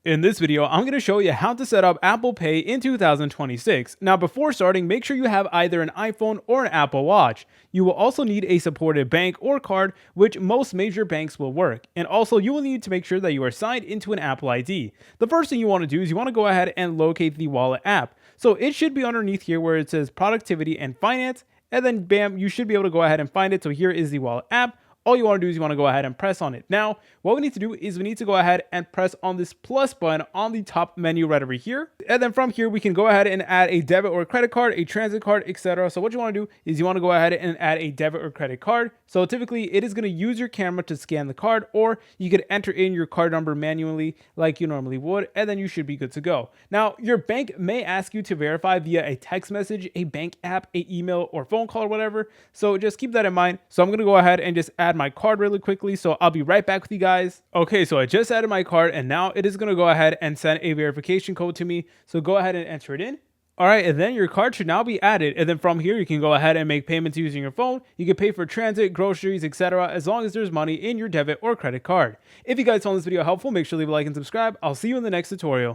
In this video, I'm going to show you how to set up Apple Pay in 2026. Now, before starting, make sure you have either an iPhone or an Apple Watch. You will also need a supported bank or card, which most major banks will work. And also, you will need to make sure that you are signed into an Apple ID. The first thing you want to do is you want to go ahead and locate the wallet app. So it should be underneath here where it says productivity and finance. And then bam, you should be able to go ahead and find it. So here is the wallet app. All you want to do is you want to go ahead and press on it. Now, what we need to do is we need to go ahead and press on this plus button on the top menu right over here. And then from here, we can go ahead and add a debit or credit card, a transit card, etc. So what you want to do is you want to go ahead and add a debit or credit card. So typically it is going to use your camera to scan the card, or you could enter in your card number manually like you normally would, and then you should be good to go. Now, your bank may ask you to verify via a text message, a bank app, a email, or phone call or whatever. So just keep that in mind. So I'm going to go ahead and just add my card really quickly. So I'll be right back with you guys. Okay, so I just added my card and now it is going to go ahead and send a verification code to me. So go ahead and enter it in. All right, and then your card should now be added. And then from here, you can go ahead and make payments using your phone. You can pay for transit, groceries, etc. as long as there's money in your debit or credit card. If you guys found this video helpful, make sure to leave a like and subscribe. I'll see you in the next tutorial.